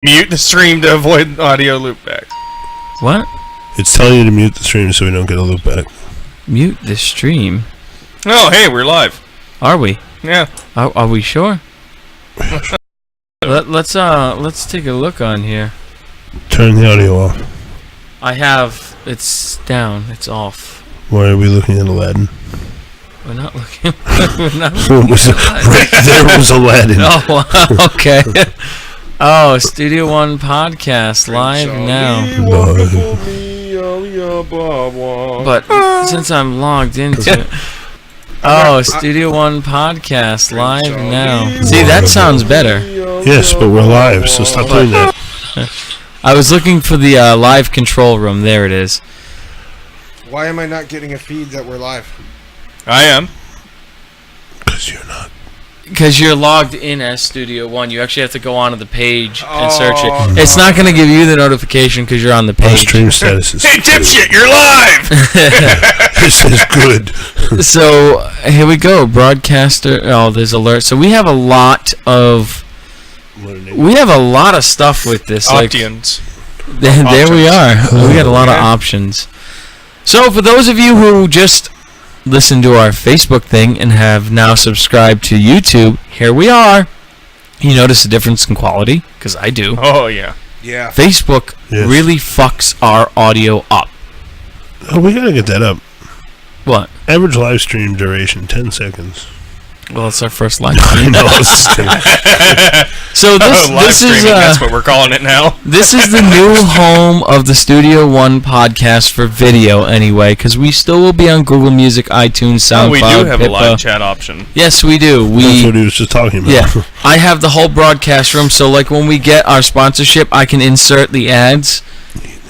Mute the stream to avoid audio loopback. What? It's telling you to mute the stream so we don't get a loopback. Mute the stream? Oh, hey, we're live. Are we? Yeah. Are we sure? Let's take a look on here. Turn the audio off. I have. It's down. It's off. Why are we looking at Aladdin? We're not looking. We're not Right there was Aladdin. Oh, okay. Oh, Studio One podcast live now. But since I'm logged into it. Oh, Studio One podcast live now. See, that sounds better. Yes, but we're live, so stop doing that. I was looking for the live control room. There it is. Why am I not getting a feed that we're live? I am. Because you're not. Because you're logged in as Studio One. You actually have to go onto the page and search it. It's not going to give you the notification because you're on the Our page. stream status is Hey, dipshit, you're live! This is good. So, here we go. Broadcaster. Oh, there's alert. So, we have a lot of... We have a lot of stuff with this. Options. There we are. We got a lot of options. So, for those of you who just listen to our Facebook thing and have now subscribed to YouTube, here we are. You notice a difference in quality? Because I do. Oh, yeah. Yeah. Facebook really fucks our audio up. Oh, we gotta get that up. What? Average live stream duration, 10 seconds. Well, it's our first live I stream. know. So Live this is streaming, that's what we're calling it now. this is the new home of the Studio One podcast for video, anyway, because we still will be on Google Music, iTunes, SoundCloud, Oh, we do have Pippa. a live chat option. Yes, we do. That's what he was just talking about. Yeah, I have the whole broadcast room, so like when we get our sponsorship, I can insert the ads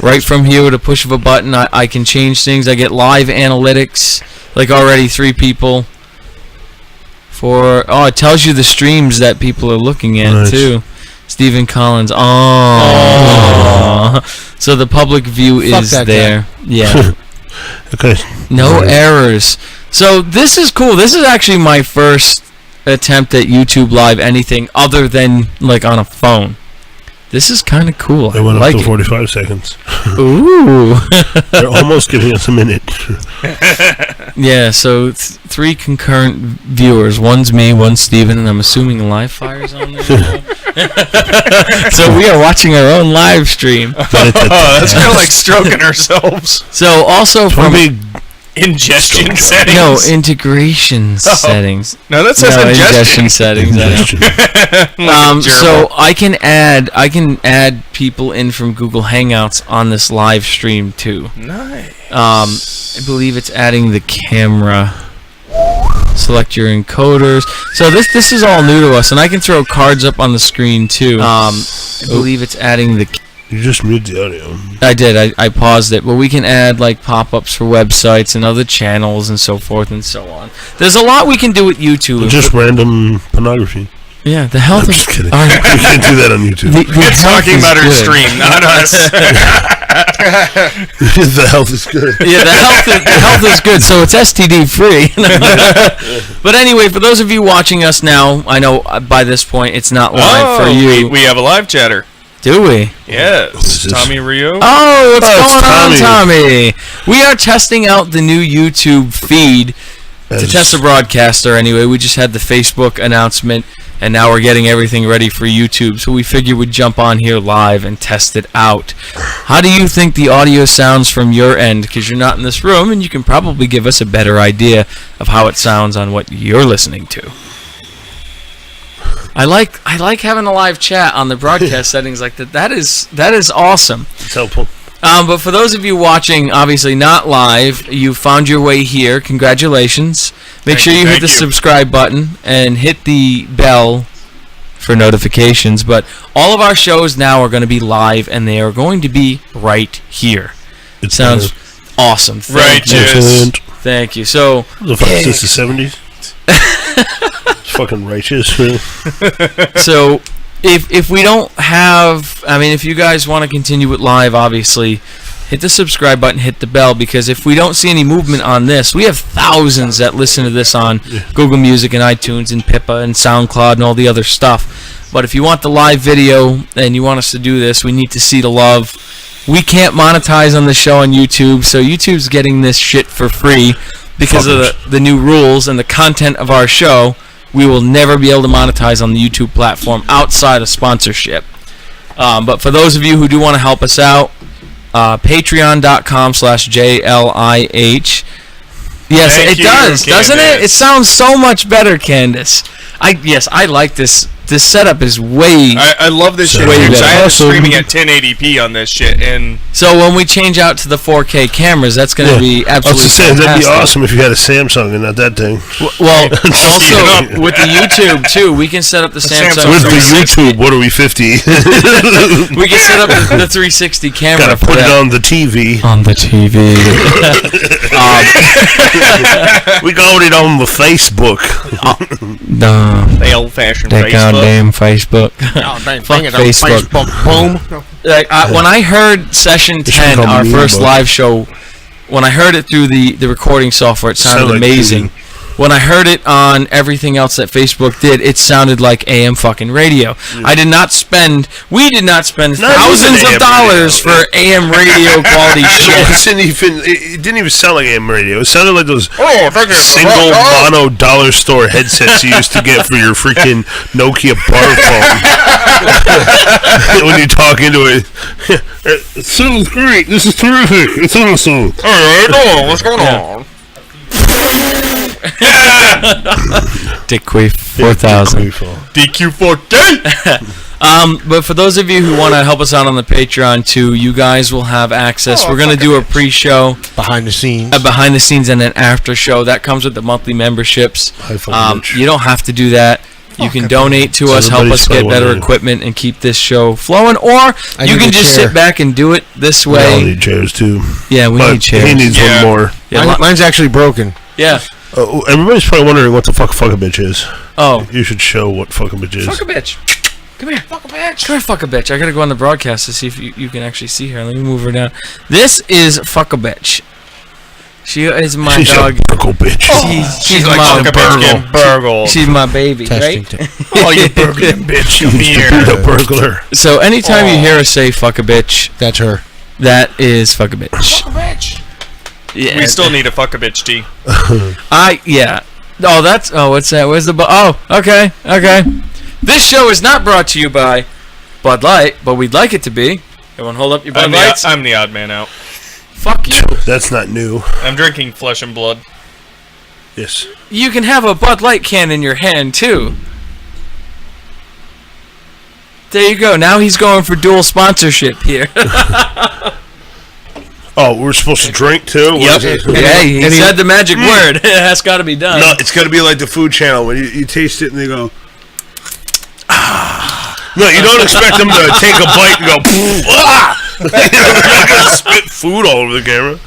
right from here with a push of a button. I can change things. I get live analytics, like already 3 people. It tells you the streams that people are looking at, nice. too. Stephen Collins. Oh. So the public view is there. Yeah. Okay. No errors. So this is cool. This is actually my first attempt at YouTube Live anything other than like on a phone. This is kind of cool. They went I up like to 45 seconds. Ooh. They're almost giving us a minute. Yeah, so 3 concurrent viewers. One's me, one's Steven, and I'm assuming live fire's on there. So we are watching our own live stream. That's kind of like stroking ourselves. So also from... Ingestion settings. No, integration settings. No, that says ingestion ingestion. settings. So I can add people in from Google Hangouts on this live stream too. Nice. I believe it's adding the camera. Select your encoders. So this is all new to us, and I can throw cards up on the screen too. I believe it's adding the. You just muted the audio. I did. I paused it, but we can add like pop-ups for websites and other channels and so forth and so on. There's a lot we can do with YouTube. Just random pornography. Yeah, the health. I'm just kidding. We can't do that on YouTube. It's talking about our stream, not us. The health is good. Yeah, the health is good, so it's STD free. But anyway, for those of you watching us now, I know by this point it's not live for you. We have a live chatter. Do we? Yes. Tommy Rio. Oh, what's going on, Tommy? We are testing out the new YouTube feed to test the broadcaster. Anyway, we just had the Facebook announcement, and now we're getting everything ready for YouTube. So we figured we'd jump on here live and test it out. How do you think the audio sounds from your end? Because you're not in this room, and you can probably give us a better idea of how it sounds on what you're listening to. I like having a live chat on the broadcast settings like that. That is awesome. It's helpful. But for those of you watching, obviously not live, you found your way here. Congratulations. Make sure you hit the subscribe button and hit the bell for notifications. But all of our shows now are going to be live, and they are going to be right here. It sounds awesome. Righteous. Thank you. So, the fuck is this, the 70s? It's fucking righteous, really. So, if we don't have, if you guys want to continue with live, obviously, hit the subscribe button, hit the bell, because if we don't see any movement on this, we have thousands that listen to this on Google Music and iTunes and Pippa and SoundCloud and all the other stuff. But if you want the live video and you want us to do this, we need to see the love. We can't monetize on the show on YouTube, so YouTube's getting this shit for free because of the new rules and the content of our show. We will never be able to monetize on the YouTube platform outside of sponsorship. But for those of you who do want to help us out, patreon.com/JLIH. Yes, Thank it you, does, doesn't it? Candace. It sounds so much better, Candace. I like this. This setup is way. I love this shit. Way Dude. better. I have Awesome. streaming at 1080p on this shit, and So when we change out to the 4K cameras, that's going to be I was absolutely just saying, that'd be fantastic. awesome if you had a Samsung and not that thing. Well, also Yeah. with the YouTube too, we can set up the Samsung. Samsung With the 360. YouTube, what are we, 50? We can set up the 360 camera. Gotta for put it that. on the TV. On the TV. We got it on the Facebook. the old-fashioned That Facebook. goddamn Facebook. Fuck Facebook. Boom. Like, when I heard Session should 10, call our me first Book. live show, when I heard it through the recording software, it sounded Sounded like amazing. When I heard it on everything else that Facebook did, it sounded like AM fucking radio. We did not spend thousands of AM dollars radio. for AM radio quality shit. It didn't even sound like AM radio. It sounded like those Thank you. single mono dollar store headsets you used to get for your freaking Nokia bar phone. When you talk into it, it sounds great. This is terrific. It's awesome. Hey, what's going on? Dick Queef 4000. DQ4K. But for those of you who want to help us out on the Patreon too, you guys will have access. We're going to do a pre-show, Behind the scenes. behind the scenes, and an after show. That comes with the monthly memberships. Hi, fucking bitch. You don't have to do that. You can donate to us, help us get better equipment, and keep this show flowing. Or you need can a just chair. sit back and do it this We all way. need chairs too. Yeah, we But need chairs. he needs Yeah. one more. Yeah, Mine's actually broken. yeah. Everybody's probably wondering what the fuck a bitch is. Oh, You should show what fuck a bitch is. fuck a bitch. Come here. Fuck a bitch. Come here, fuck a bitch. I gotta go on the broadcast to see if you can actually see her. Let me move her down. This is fuck a bitch. She is my She's dog. a burgle bitch. She's like my fuck a bitch getting burgled. She's my baby, Testing. right? Oh, you burgling bitch, you here. The burglar. So anytime you hear us say "fuck a bitch," That's her. that is "fuck a bitch." Fuck a bitch. Yeah, We still need a fuck a bitch, T. yeah. Oh, that's what's that? Where's the okay. This show is not brought to you by Bud Light, but we'd like it to be. Everyone, hold up your Bud Lights. I'm the odd man out. Fuck you. That's not new. I'm drinking flesh and blood. Yes. You can have a Bud Light can in your hand too. There you go. Now he's going for dual sponsorship here. Oh, we're supposed to drink too? What is it? Hey, he said the magic word. That's got to be done. No, it's got to be like the Food Channel when you taste it and they go. Ah. No, you don't expect them to take a bite and go. Ah! They're not gonna spit food all over the camera.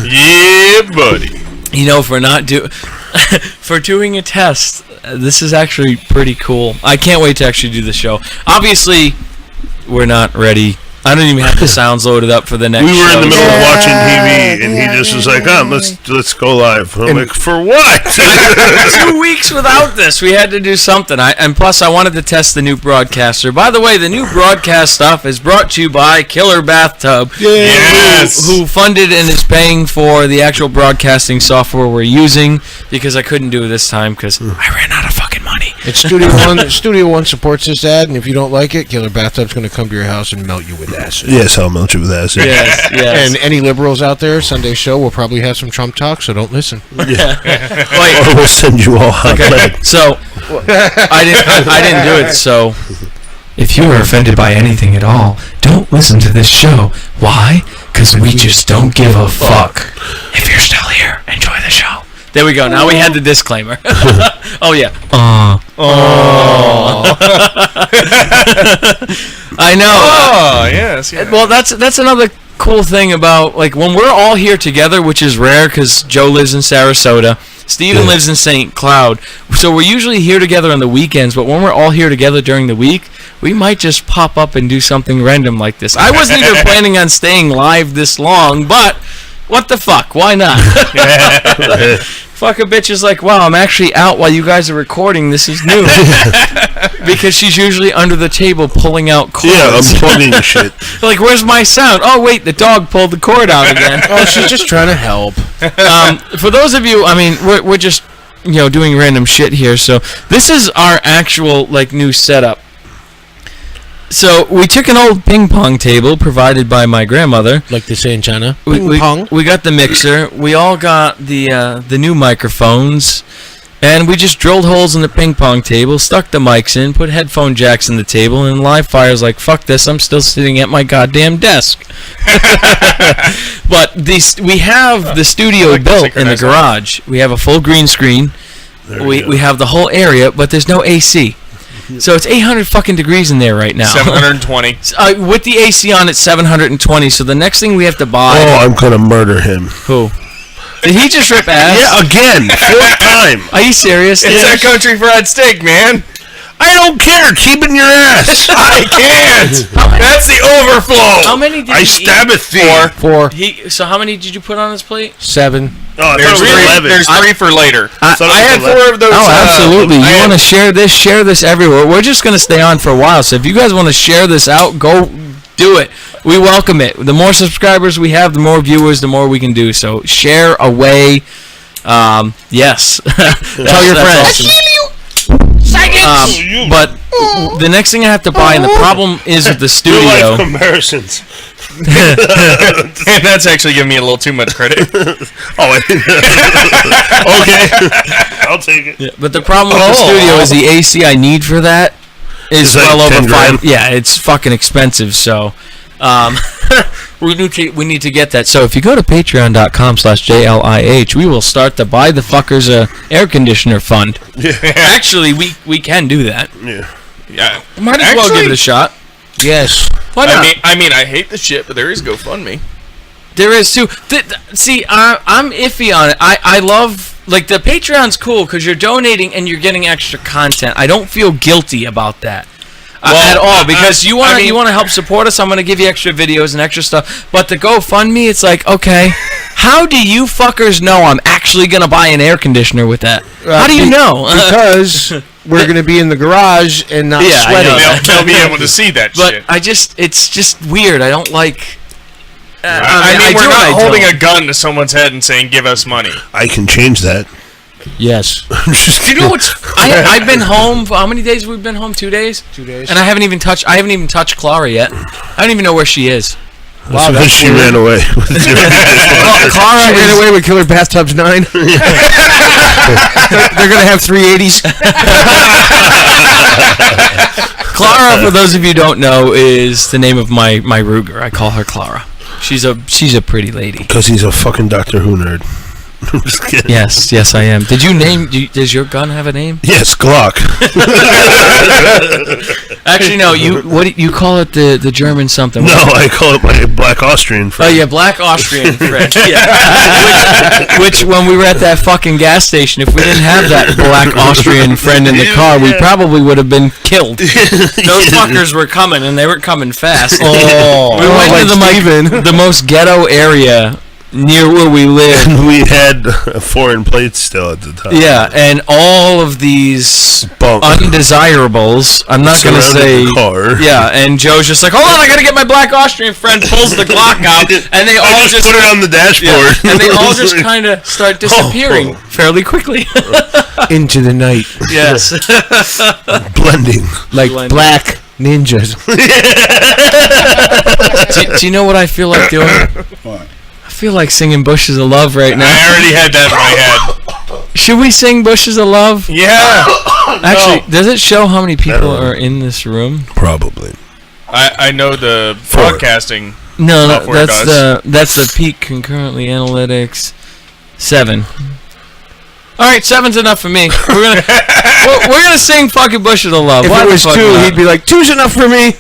Yeah, buddy. You know, for doing a test, this is actually pretty cool. I can't wait to actually do the show. Obviously, we're not ready. I don't even have the sounds loaded up for the next show. We were in the middle of watching TV, and he just was like, let's go live." I'm like, "For what?" 2 weeks without this. We had to do something. And plus, I wanted to test the new broadcaster. By the way, the new broadcast stuff is brought to you by Killer Bathtub. Yes. Who funded and is paying for the actual broadcasting software we're using, because I couldn't do it this time because I ran out of fucking money. It's Studio One. Studio One supports this ad, and if you don't like it, Killer Bathtub's going to come to your house and melt you with acid. Yes, I'll melt you with acid. Yes. And any liberals out there, Sunday's show will probably have some Trump talk, so don't listen. Wait, Or we'll send you all hot lead. so I didn't do it. So if you are offended by anything at all, don't listen to this show. Why? Because we just don't give a fuck. If you're still here, enjoy the show. There we go. Now we had the disclaimer. Oh yeah. I know. Oh, yes. Yeah. Well, that's another cool thing about, like, when we're all here together, which is rare because Joe lives in Sarasota, Steven lives in St. Cloud, so we're usually here together on the weekends, but when we're all here together during the week, we might just pop up and do something random like this. I wasn't even planning on staying live this long, but what the fuck? Why not? Fuck a bitch is like, wow, I'm actually out while you guys are recording. This is new. Because she's usually under the table pulling out cords. Yeah, unplugging shit. Like, where's my sound? Oh, wait, the dog pulled the cord out again. Oh, she's just trying to help. For those of you, I mean, we're just, doing random shit here. So this is our actual, new setup. So we took an old ping pong table provided by my grandmother. Like they say in China. We got the mixer. We all got the new microphones. And we just drilled holes in the ping pong table, stuck the mics in, put headphone jacks in the table, and Livefire's like, fuck this, I'm still sitting at my goddamn desk. But we have the studio built in the garage. We have a full green screen. We have the whole area, but there's no AC. So it's 800 fucking degrees in there right now. 720. With the AC on, it's 720. So the next thing we have to buy... Oh, I'm going to murder him. Who? Did he just rip ass? Yeah, again. Fourth time. Are you serious? It's that country fried steak, man. I don't care. Keep it in your ass. I can't. That's the overflow. How many did I you stab eat? it through. 4. So how many did you put on his plate? 7. Oh, There's three for later. I had 4 of those. Oh, absolutely. You want to share this everywhere. We're just going to stay on for a while. So if you guys want to share this out, go do it. We welcome it. The more subscribers we have, the more viewers, the more we can do. So share away. Yes. Tell your friends. But the next thing I have to buy, and the problem is with the studio. Real life comparisons. That's actually giving me a little too much credit. Okay. I'll take it. Yeah, but the problem with the studio is the AC I need for that is like well over 10 grand? $5. Yeah, it's fucking expensive. So we need to get that. So if you go to patreon.com/JLIH, we will start to buy the fuckers a air conditioner fund. Yeah. Actually, we can do that. Yeah. Yeah. Might as well give it a shot. Yes. Why not? I mean, I hate the shit, but there is GoFundMe. There is too. See, I'm iffy on it. I love, the Patreon's cool because you're donating and you're getting extra content. I don't feel guilty about that at all because you want to help support us. I'm going to give you extra videos and extra stuff. But the GoFundMe, it's like, okay, how do you fuckers know I'm actually going to buy an air conditioner with that? How do you know? Because we're going to be in the garage and not sweating. They'll be able to see that shit. But it's just weird. I don't like... I mean, we're not holding a gun to someone's head and saying, give us money. I can change that. Yes. You know what's... I've been home... For how many days have we been home? 2 days? 2 days. And I haven't even touched Clara yet. I don't even know where she is. Wow, because she ran away. Clara ran away with Killer Bathtubs 9. They're going to have 380s. Clara, for those of you who don't know, is the name of my Ruger. I call her Clara. She's a pretty lady. Because he's a fucking Doctor Who nerd. I'm just kidding. Yes, I am. Does your gun have a name? Yes, Glock. Actually, no. You call it the German something? No, I call it my Black Austrian friend. Oh yeah, Black Austrian friend. Yeah. Which when we were at that fucking gas station, if we didn't have that Black Austrian friend in the car, we probably would have been killed. Those fuckers were coming, and they were coming fast. Oh, we went to the most ghetto area near where we live. And we had foreign plates still at the time. Yeah, and all of these undesirables, I'm not going to say... the car. Yeah, and Joe's just like, hold on, I got to get my Black Austrian friend, pulls the Glock out, and they all just... put it on the dashboard. Yeah, and they all just kind of start disappearing fairly quickly. Into the night. Yes. Blending. Like black ninjas. Do you know what I feel like doing? What? I feel like singing Bushes of Love right now. I already had that in my head. Should we sing Bushes of Love? Yeah. Actually, does it show how many people are in this room? Probably. I know the 4. broadcasting. No, software that's the peak concurrently analytics. 7. All right, 7's enough for me. We're gonna sing fucking Bushes of Love. If Why it the was fuck 2, not? he'd be like, 2's enough for me.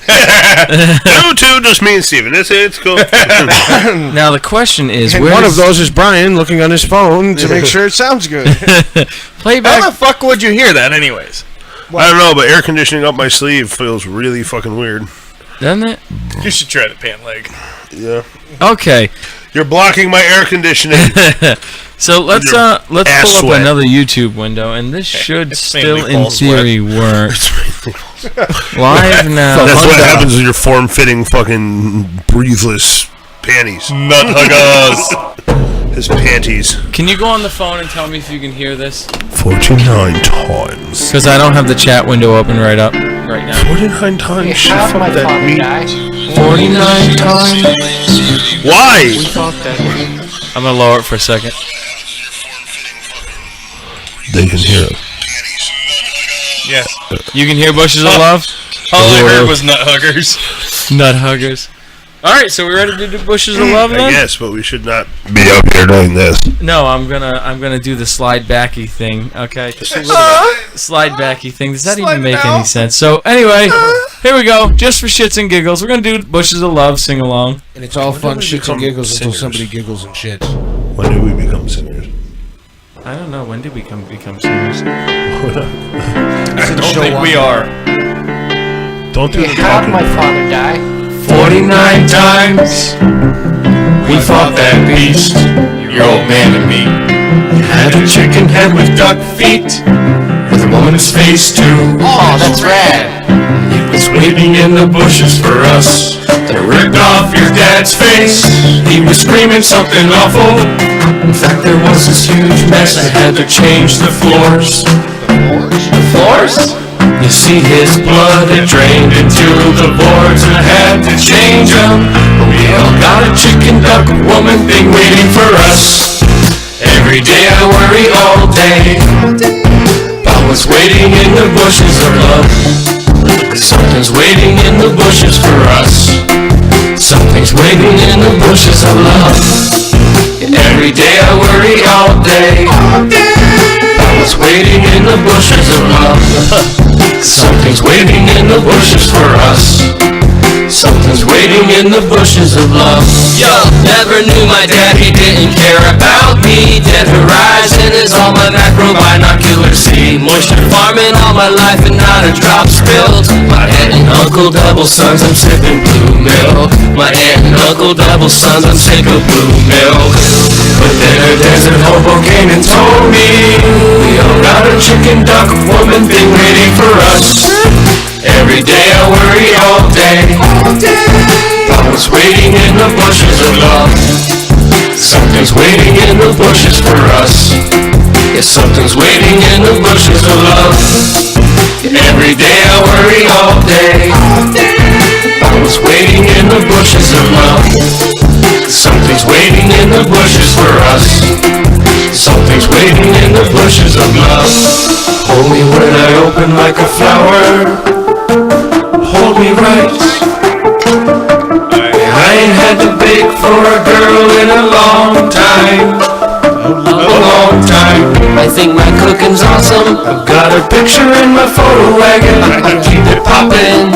No, 2, just me and Steven. It's cool. Now the question is, And one of those is Brian looking on his phone to make sure it sounds good. playback? How the fuck would you hear that anyways? I don't know, but air conditioning up my sleeve feels really fucking weird. Doesn't it? You should try the pant leg. Yeah. Okay. You're blocking my air conditioning. So let's ass pull up sweat. another YouTube window, and this should It's still, mainly in ball sweat. theory, work. Live now. That's what happens with your form-fitting fucking breatheless panties. Nut huggers. His panties. Can you go on the phone and tell me if you can hear this? 49 times. Because I don't have the chat window open right now. 49 times. Hey, Shit, how'd fuck my that father meat. die? 49 times. Why? Thought that I'm gonna lower it for a second. They can hear it. Yes. You can hear Bushes of Love? All I heard was nut huggers. Nut huggers. Alright, so we ready to do Bushes of Love I then? guess, but we should not be up here doing this. No, I'm gonna do the slide backy thing, okay? Slide backy thing. Does that even make any sense? So anyway, here we go. Just for shits and giggles. We're gonna do Bushes of Love sing along. And it's all fun we shits and become giggles until singers? somebody giggles and shits. When did we become singers? I don't know, when did we become singers? I don't think we are. Don't do Hey, the how'd talking. my father die? 49 times we fought that beast, your old man and me. You had a chicken head with duck feet, with a woman's face too. Oh, that's rad. He was waiting in the bushes for us. They ripped off your dad's face. He was screaming something awful. In fact, there was this huge mess. I had to change the floors. The floors? You see his blood, it drained into the boards, and I had to change them. We all got a chicken duck woman thing waiting for us. Every day I worry all day. I was waiting in the bushes of love. Something's waiting in the bushes for us. Something's waiting in the bushes of love. Every day I worry all day. I was waiting in the bushes of love. Something's waiting in the bushes for us. Something's waiting in the bushes of love. Yo, never knew my dad, he didn't care about me. Dead horizon is all my macro binoculars see. Moisture farming all my life and not a drop spilled. My aunt and uncle double sons, I'm sipping blue milk. My aunt and uncle double sons, I'm sick of blue milk. But then a desert hobo came and told me we all got a chicken duck woman thing waiting for us. Every day I worry all day. I was waiting in the bushes of love. Something's waiting in the bushes for us. Yeah, something's waiting in the bushes of love. Every day I worry all day. I was waiting in the bushes of love. Something's waiting in the bushes for us. Something's waiting in the bushes of love. Hold me when I open like a flower. Hold me right. I ain't had to beg for a girl in a long time. A long time. I think my cooking's awesome. I've got her picture in my photo wagon. I can keep it poppin'.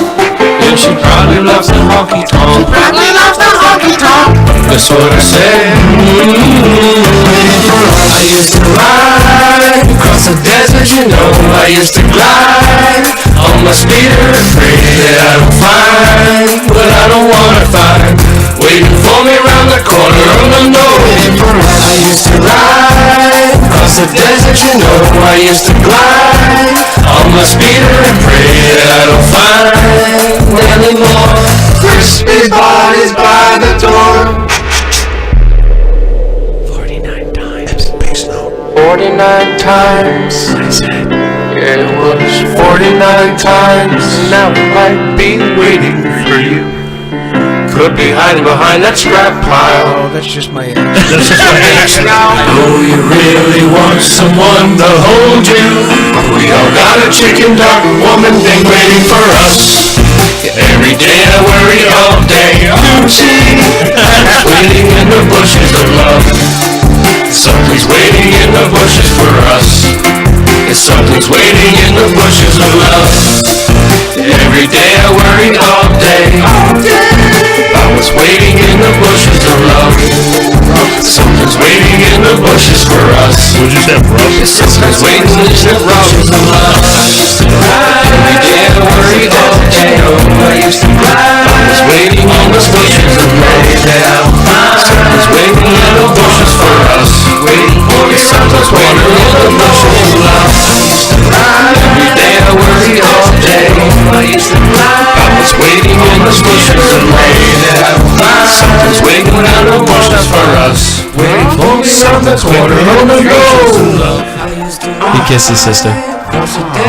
And she probably loves the honky tonk. Probably loves the honky tonk. That's what I said. I used to ride across the desert, you know. I used to glide on my speeder, afraid that I don't find what I don't wanna find. Waiting for me round the corner of the road. I used to ride across the desert, you know. I used to glide on my speeder and pray that I don't find any more crispy bodies by the door. 49 times. 49 times. I said. Yeah, it was 49 times. Now I might be waiting for you. Could be hiding behind that scrap pile. Oh, that's just my ex. That's just my ex. Oh, you really want someone to hold you. We all got a chicken duck woman thing waiting for us. Every day I worry all day. Waiting in the bushes of love. Something's waiting in the bushes for us. Something's waiting in the bushes of love. Every day I worry all day. I was waiting in the bushes of love. Something's waiting in the bushes for us. We'll just have rough. Something's waiting in the bushes of love. Every day I worry all day. I used to cry. I was waiting in the bushes of love. Something's waiting in the bushes for us. Waiting for us. Waiting for me around the corner on the go. He kissed his sister.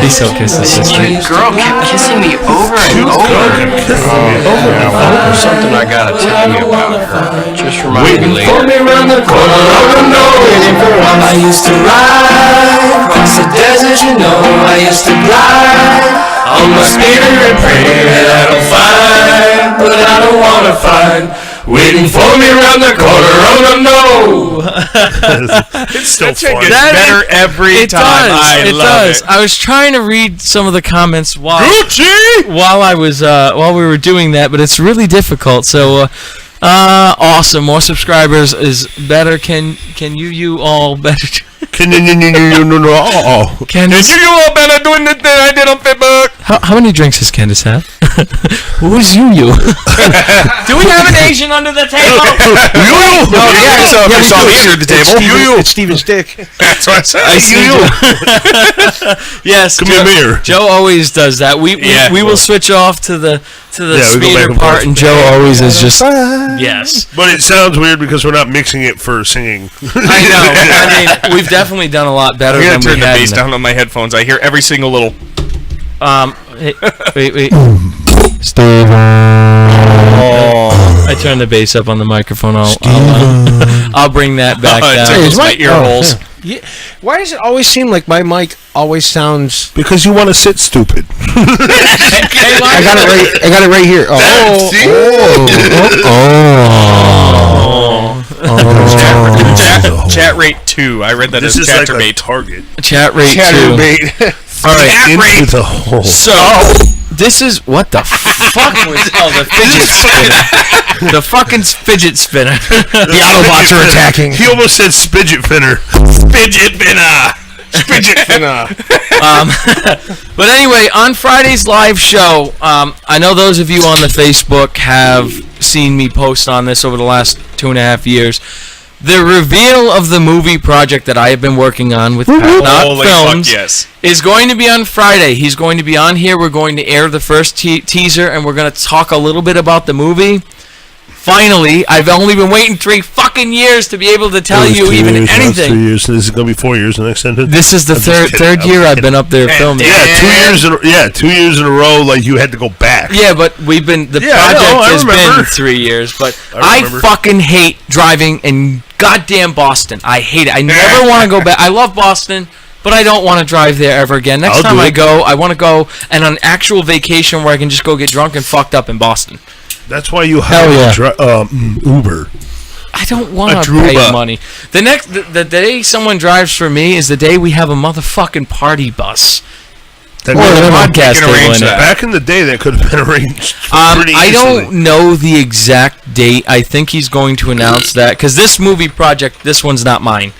He still kissed his sister. Girl kept kissing me over and over. There's something I gotta tell you about her. Just remind me For later. me around the corner on the go. Waiting for us. I used to ride across the desert, you know. I used to glide on my speeder and pray that I'll find, but I don't wanna find. Waiting for me around the corner on the no. It's still fun. That better every it time. Does. I it love does. it. I was trying to read some of the comments while I was while we were doing that, but it's really difficult. So, awesome. More subscribers is better. Can you all better? Can Can You all better doing the thing I did on Facebook. how many drinks does Candace have? Who's you? Do we have an Asian under the table? We saw me under the table. It's Steven's dick. That's what I said. I see Yes, Come here, Mayor. Joe always does that. We will switch off to the Yeah, we go back speeder and part, forth. and Joe always is just yes. But it sounds weird because we're not mixing it for singing. I know. I mean, we've definitely done a lot better I'm than gonna turn we the had. bass down on my headphones. I hear every single little. Hey, wait. I turned the bass up on the microphone. I'll bring that back It down. tickles my ear holes. Yeah. Why does it always seem like my mic always sounds? Because you want to sit stupid. I got it right here. Chat rate 2. I read that This as is like a chatterbait. target. Chat rate 2. All right. Into the hole. So this is what the fuck was the fidget spinner? The fucking fidget spinner. The Autobots are attacking. He almost said spidget finner. Fidget spinner. But anyway, on Friday's live show, I know those of you on the Facebook have seen me post on this over the last 2.5 years. The reveal of the movie project that I have been working on with Pat Not Holy Films fuck yes. is going to be on Friday. He's going to be on here. We're going to air the first teaser, and we're going to talk a little bit about the movie. Finally, I've only been waiting 3 fucking years to be able to tell you even anything. 2 years. So this is gonna be 4 years. The next sentence. This is the I'm just third kidding. year I've been up there filming. Yeah, 2 years. 2 years in a row. Like you had to go back. Yeah, but we've been the Yeah, I know, project I has remember. been 3 years, but I I remember. fucking hate driving in goddamn Boston. I hate it. I never want to go back. I love Boston, but I don't want to drive there ever again. Next I'll time do I it. go, I want to go and on actual vacation where I can just go get drunk and fucked up in Boston. That's why you Hell yeah. hire Uber. I don't want to Druba. pay money. The day someone drives for me is the day we have a motherfucking party bus. That Or goes the on. podcast can table arrange in it. that. Back in the day, that could have been arranged pretty I easily. don't know the exact date. I think he's going to announce that because this movie project, this one's not mine.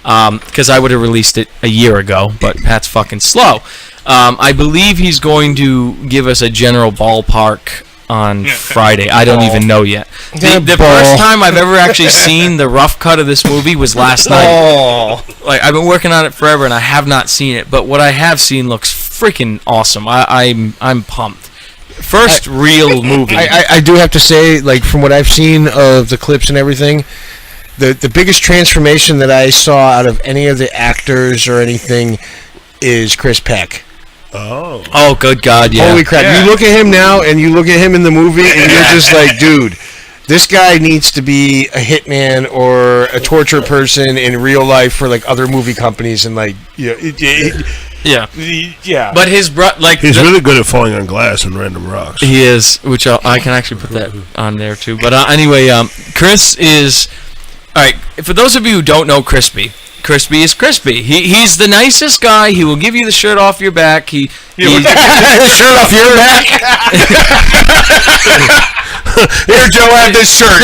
Because I would have released it a year ago, but Pat's fucking slow. I believe he's going to give us a general ballpark on Friday. I don't even know yet. The first time I've ever actually seen the rough cut of this movie was last night. Like I've been working on it forever and I have not seen it, but what I have seen looks freaking awesome. I'm pumped. First real movie. I do have to say, like from what I've seen of the clips and everything, the biggest transformation that I saw out of any of the actors or anything is Chris Peck. Oh, good God, yeah. Holy crap! Yeah. You look at him now, and you look at him in the movie, and you're just like, dude, this guy needs to be a hitman or a torture person in real life for like other movie companies, and like, Yeah. yeah. But his he's really good at falling on glass and random rocks. he is, which I can actually put that on there too. But anyway, Chris is all right. For those of you who don't know Crispy is Crispy. He's the nicest guy. He will give you the shirt off your back. Shirt off your back. Here, Joe, have this shirt.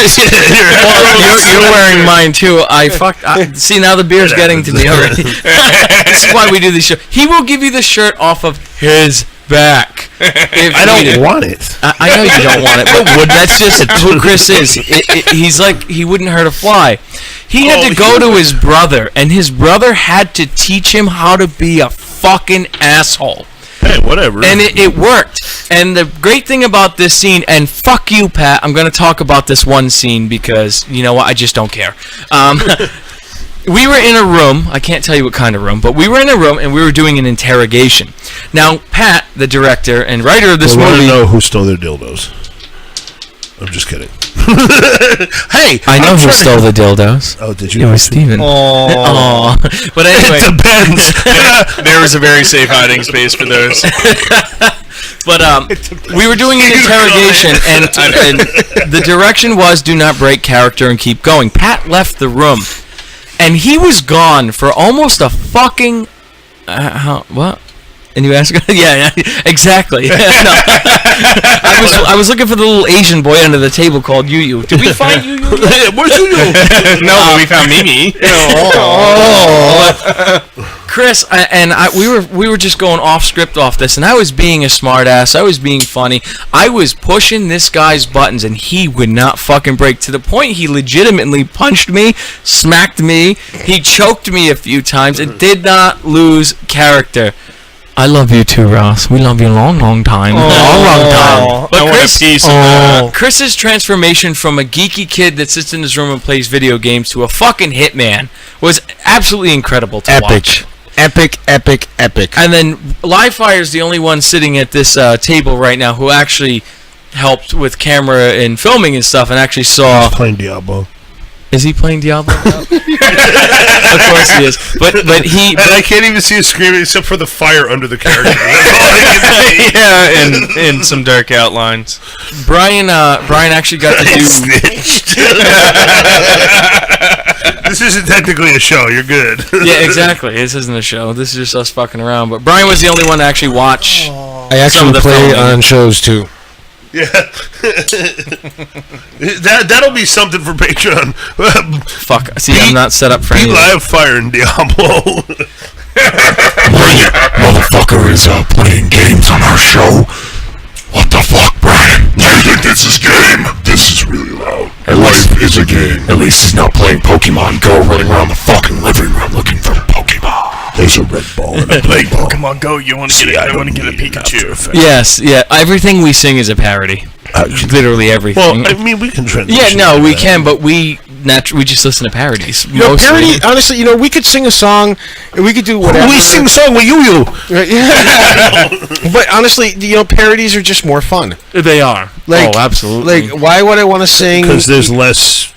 You're wearing mine too. See, now the beer's getting to me already. This is why we do this show. He will give you the shirt off of his back. I don't want it. I know you don't want it, but that's just who Chris is. He's like, he wouldn't hurt a fly. He had to go to his brother, and his brother had to teach him how to be a fucking asshole. Hey, whatever. And it worked. And the great thing about this scene, and fuck you, Pat, I'm going to talk about this one scene because, you know what, I just don't care. We were in a room, I can't tell you what kind of room, but we were in a room and we were doing an interrogation. Now, Pat, the director and writer of this I want to movie... know who stole their dildos. I'm just kidding. Hey! I know who stole the dildos. Oh, did you? It was Steven. Oh. But anyway... It depends. There was a very safe hiding space for those. But we were doing an interrogation, and the direction was do not break character and keep going. Pat left the room, and he was gone for almost a fucking... what? And you ask? Yeah, exactly. No. I was looking for the little Asian boy under the table called Yu. Did we find Yu? Where's Yu? No, but we found Mimi. Chris we were just going off script off this, and I was being a smart ass. I was being funny. I was pushing this guy's buttons, and he would not fucking break, to the point he legitimately punched me, smacked me, he choked me a few times. It did not lose character. I love you too, Ross. We love you a long, long time. Long time. But I want a piece of that. Chris's transformation from a geeky kid that sits in his room and plays video games to a fucking hitman was absolutely incredible to watch. Epic. And then Livefire's the only one sitting at this table right now who actually helped with camera and filming and stuff, and actually saw... Playing Diablo. Is he playing Diablo? Of course he is. But he... And I can't even see his screaming except for the fire under the character. That's all I can see. Yeah, and some dark outlines. Brian actually got to do... This isn't technically a show. You're good. Yeah, exactly. This isn't a show. This is just us fucking around. But Brian was the only one to actually watch. I actually play on shows too. Yeah. That'll be something for Patreon. Fuck. See, I'm not set up for Be any of live fire in Diablo. Motherfucker is playing games on our show. What the fuck, Brian? You think this is game? This is really loud. Life is a game. At least he's not playing Pokemon Go, running around the fucking living room looking for Pokemon. There's a red ball and a black ball. Pokemon Go, you want to get it? I want to get a Pikachu. Yes, yeah. Everything we sing is a parody. Literally everything. Well, I mean, we can transition. Yeah, no, we that. can, but we just listen to parodies. You know, mostly. parody, honestly, we could sing a song, and we could do whatever. We sing a song with you. Right, yeah. But honestly, parodies are just more fun. They are. Like, oh, absolutely. Like, why would I want to sing? Because there's less...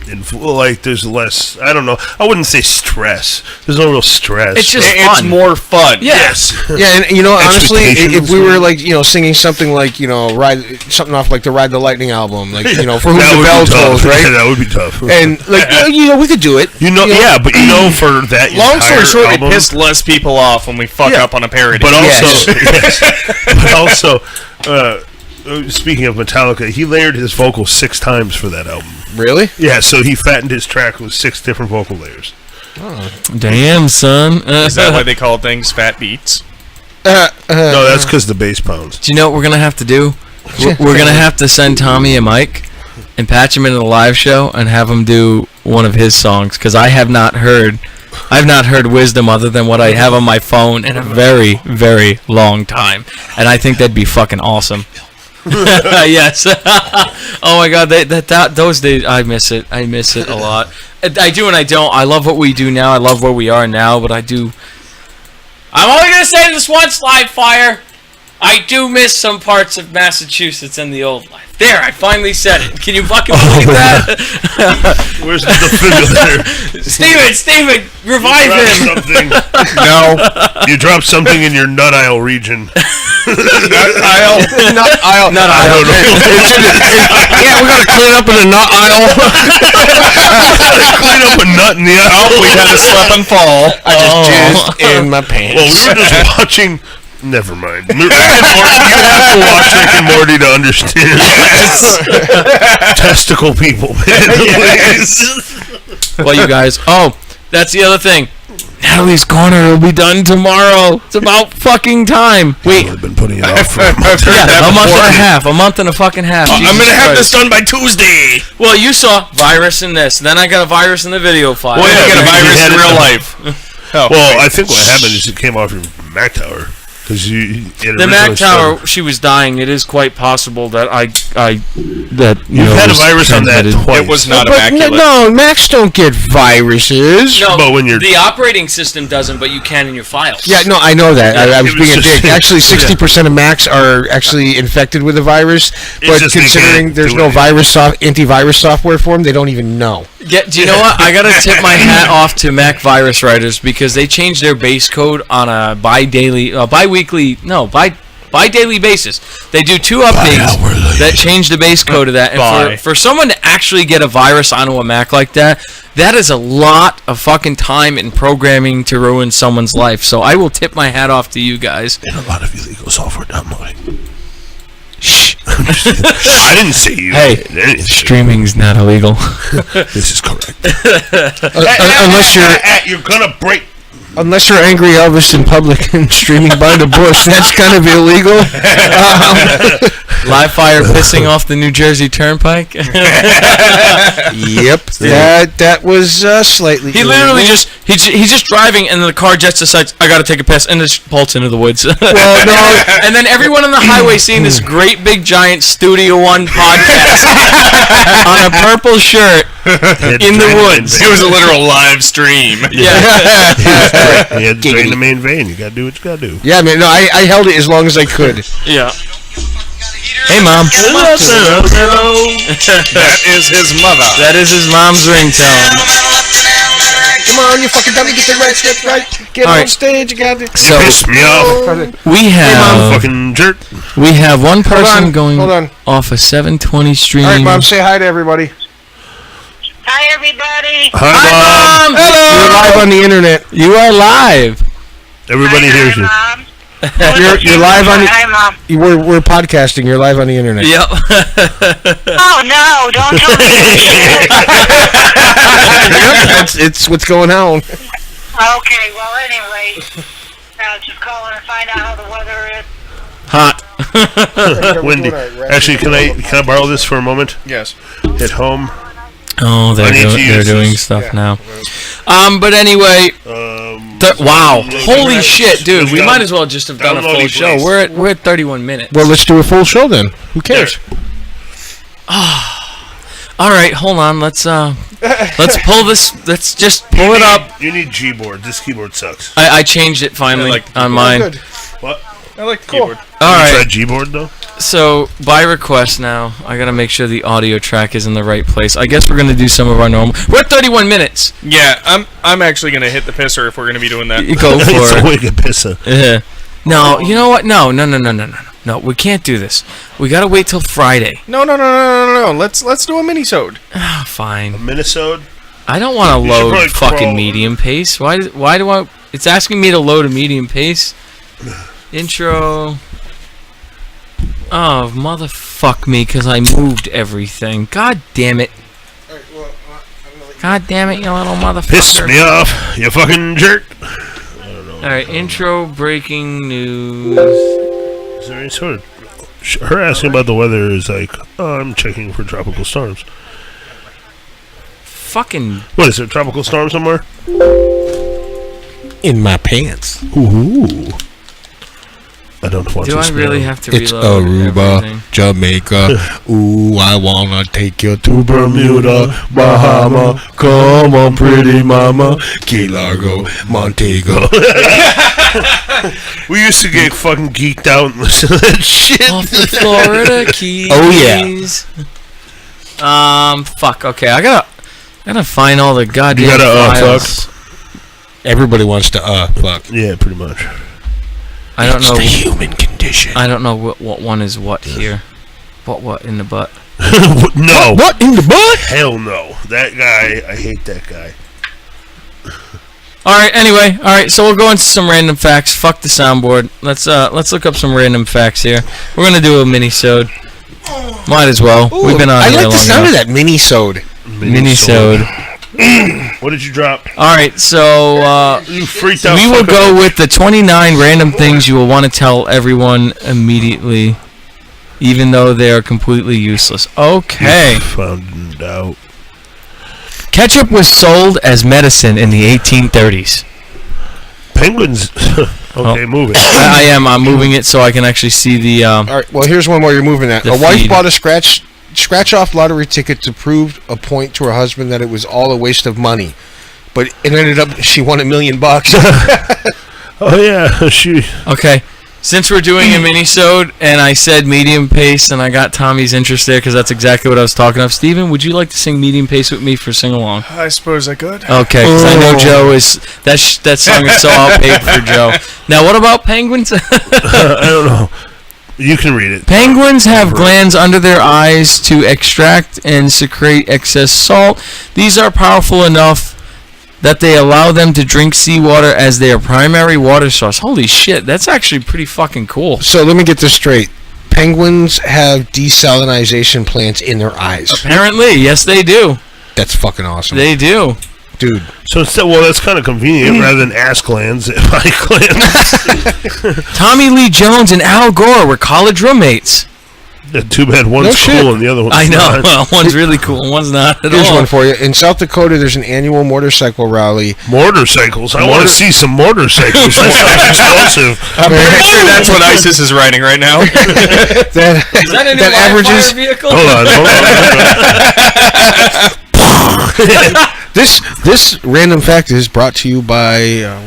there's less... I don't know. I wouldn't say stress. There's no real stress. It's just It's fun. more fun. Yes. Yeah, and honestly, Expectations. if we were like, singing something like, ride something off like the Ride the Lightning album, like, for whom That the would bell be tough. tolls, right? Yeah, that would be tough. And like, we could do it. Yeah, but for that Long story entire short, album, it pissed less people off when we fuck up on a parody. But also, Yes. but also, speaking of Metallica, he layered his vocals 6 times for that album. Really? Yeah, so he fattened his track with 6 different vocal layers. Damn, son. Is that why they call things fat beats? No, that's because the bass pounds. Do you know what we're going to have to do? We're going to have to send Tommy a mic and patch him into the live show and have him do one of his songs, because I've not heard Wisdom other than what I have on my phone in a very, very long time. And I think that'd be fucking awesome. Yes. Oh my god, those days, I miss it. I miss it a lot. I do and I don't. I love what we do now. I love where we are now, but I do. I'm only gonna say this once, Livefire. I do miss some parts of Massachusetts and the old life. There, I finally said it. Can you fucking believe that? Where's the defibrillator? Steven, revive him. Something. No. You dropped something in your nut aisle region. Nut aisle. I don't know. Yeah, we gotta clean up in the nut aisle. Clean up a nut in the aisle. We had to slip and fall. I just jizzed in my pants. Well, we were just watching. Never mind. You have to watch Rick and Morty to understand. Testicle people, man. Well, you guys. Oh, that's the other thing. Natalie's Corner will be done tomorrow. It's about fucking time. Wait. I've been putting it off for a month. Yeah, a month and a half. A month and a fucking half. I'm Jesus gonna have Christ. this done by Tuesday. Well, you saw virus in this. Then I got a virus in the video file. Well, I yeah, get a because you virus had in it real done. life. Well, I think what happened is it came off your Mac tower. Because The Mac Tower, she was dying. It is quite possible that You've had a virus on that twice. It was not But immaculate. no, Macs don't get viruses. No, But when you're- the operating system doesn't, but you can in your files. Yeah, no, I know that. I was it was being a just- dick. Actually, 60% of Macs are actually infected with the virus, but just they considering can't there's do no anything. antivirus software for them, they don't even know. Yeah, do you know what? I gotta tip my hat off to Mac virus writers because they changed their base code on a bi-daily basis. They do 2 updates that change the base code of that. And for someone to actually get a virus onto a Mac like that, that is a lot of fucking time in programming to ruin someone's life. So I will tip my hat off to you guys. And a lot of illegal software downloading. Shh. I didn't say you. Hey, streaming's not illegal. This is correct. Unless you're gonna break. Unless you're angry Elvis in public and streaming by the bush, that's kind of illegal. Live fire pissing off the New Jersey Turnpike. Yep, that was slightly. He literally he's just driving and the car just decides I gotta take a piss and just bolts into the woods. Well, no, and then everyone on the highway seeing this great big giant Studio One podcast on a purple shirt in the woods. It was a literal live stream. Yeah. You had to drain the main vein. You gotta do what you gotta do. yeah, man. No, I held it as long as I could. Yeah. Hey, Mom. That is his mother. That is his mom's ringtone. Come on, you fucking dummy, get the right steps right. Get All on right. stage, you got it. So Piss me off. we have Fucking jerk. one person on, going hold on. off a 720 stream. All right, Mom, say hi to everybody. Hi, everybody. Hi, Mom. You're live on the internet. You are live. Everybody hears you. Mom. You're live on the. Hi, Mom. We're podcasting. You're live on the internet. Yep. Oh, no, don't tell me. It's what's going on. Okay, well, anyway, just calling to find out how the weather is. Hot. Windy. Actually, can I borrow this for a moment? Yes. At home. Oh, I need to they're use doing this. stuff now. But anyway, wow, holy shit, dude! We might as well just have done a full downloading, show. please. We're at 31 minutes. Well, let's do a full show then. Who cares? All right, hold on. Let's pull this. Let's just pull it up. You need Gboard. This keyboard sucks. I changed it finally on mine. Good. What? I like the keyboard. All You right. tried Gboard though? So by request now, I gotta make sure the audio track is in the right place. I guess we're gonna do some of our normal. We're at 31 minutes. Yeah, I'm actually gonna hit the pisser if we're gonna be doing that. You go It's for a it. wicked pisser. Yeah. No, you know what? No. No, we can't do this. We gotta wait till Friday. No. Let's do a mini-sode. Oh, fine. Minnesota. I don't want to You should load probably fucking crawl. medium pace. Why do I? It's asking me to load a medium pace. Intro. Oh, motherfuck me, because I moved everything. God damn it. God damn it, you little motherfucker. Piss me off, you fucking jerk. Alright, intro, breaking news. Is there any sort of... Her asking about the weather is like, oh, I'm checking for tropical storms. Fucking. What, is there a tropical storm somewhere? In my pants. Ooh. I don't want Do to I smell. really have to It's reload Aruba, everything? Jamaica. Ooh, I wanna take you to Bermuda, Bahama. Come on, pretty mama. Key Largo, Montego. We used to get fucking geeked out and listen to that shit. Off the Florida Keys. Oh, yeah. Fuck, okay, I gotta find all the goddamn You gotta, files. Everybody wants to fuck. Yeah, pretty much. I don't know. human condition. I don't know what one is what here. What in the butt? No. What in the butt? Hell no. That guy, I hate that guy. Alright, anyway, alright, so we'll go into some random facts. Fuck the soundboard. Let's look up some random facts here. We're gonna do a mini-sode. Might as well. We've been on I here like long the sound enough. of that mini-sode. Mini-sode. What did you drop? Alright, so You freaked out. we will fucker. go with the 29 random things you will want to tell everyone immediately, even though they are completely useless. Okay. Found out. Ketchup was sold as medicine in the 1830s. Penguins. Okay, move it. I am. I'm moving it so I can actually see the. All right. Well, here's one while you're moving that. The A wife feed. bought a scratch-off lottery ticket to prove a point to her husband that it was all a waste of money, but it ended up she won $1 million. Oh yeah, she. Okay. Since we're doing a mini-sode and I said medium pace and I got Tommy's interest there because that's exactly what I was talking of. Steven, would you like to sing medium pace with me for sing-along? I suppose I could. Okay, because I know Joe is... That song is so outpaid for Joe. Now, what about penguins? I don't know. You can read it. Penguins have glands under their eyes to extract and secrete excess salt. These are powerful enough that they allow them to drink seawater as their primary water source. Holy shit, that's actually pretty fucking cool. So let me get this straight. Penguins have desalinization plants in their eyes. Apparently, yes they do. That's fucking awesome. They do. Dude. So instead, well, that's kind of convenient rather than ass glands, eye glands. Tommy Lee Jones and Al Gore were college roommates. Too bad one's No cool shit. and the other one's I know. not. Well, one's really cool and one's not at Here's all. one for you. In South Dakota, there's an annual motorcycle rally. Motorcycles. I want to see some motorcycles. That sounds explosive. I'm pretty sure that's what ISIS is writing right now. That, Is that a new that averages vehicle? Hold on. this random fact is brought to you by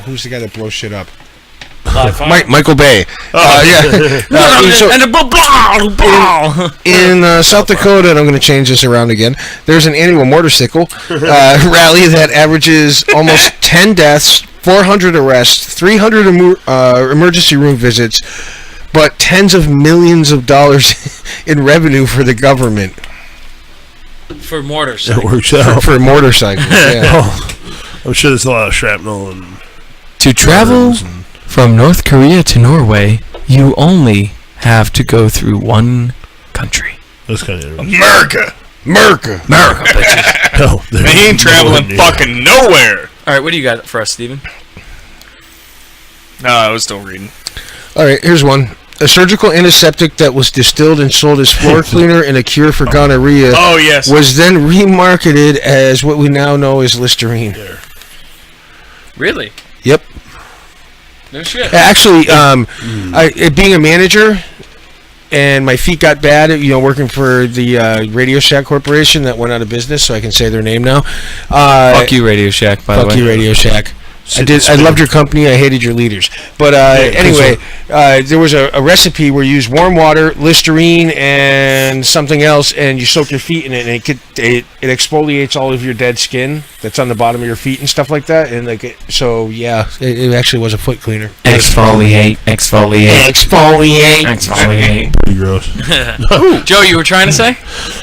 who's the guy that blows shit up? Michael Bay. So And a blah. in South Dakota, and I'm going to change this around again. There's an annual motorcycle rally that averages almost 10 deaths, 400 arrests, 300 emergency room visits, but tens of millions of dollars in revenue for the government For It motorcycles. works out. for motorcycles. Yeah. Oh, I'm sure there's a lot of shrapnel and To travel from North Korea to Norway, you only have to go through one country. those kind of. America. America. America, bitches. No, They ain't traveling fucking nowhere. All right, what do you got for us, Steven? No, I was still reading. All right, here's one. A surgical antiseptic that was distilled and sold as floor cleaner and a cure for gonorrhea Oh, yes. was then remarketed as what we now know as Listerine. Really? Yep. No shit. Actually, being a manager, and my feet got bad, working for the Radio Shack Corporation that went out of business, so I can say their name now. Fuck you, Radio Shack, by the way. Fuck you, Radio Shack. I loved your company. I hated your leaders. But anyway, there was a recipe where you use warm water, Listerine, and something else, and you soak your feet in it, and it exfoliates all of your dead skin that's on the bottom of your feet and stuff like that. And it actually was a foot cleaner. Exfoliate. Pretty gross. Joe, you were trying to say?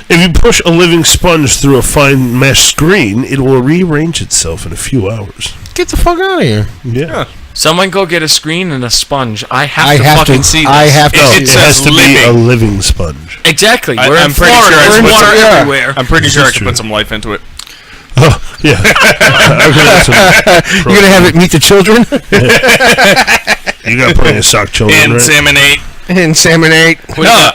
If you push a living sponge through a fine mesh screen, it will rearrange itself in a few hours. Get the fuck out of here. Yeah. Someone go get a screen and a sponge. I have I to have fucking to. see this. I have to. No, It it has says to be a living. living sponge. Exactly. We're I'm in pretty Florida. sure I There's put water some- everywhere. I'm pretty sure I is could true. put some life into it. Oh, yeah. I've got some- You're gonna have it meet the children You got plenty of sock children, right? Inseminate. inseminate.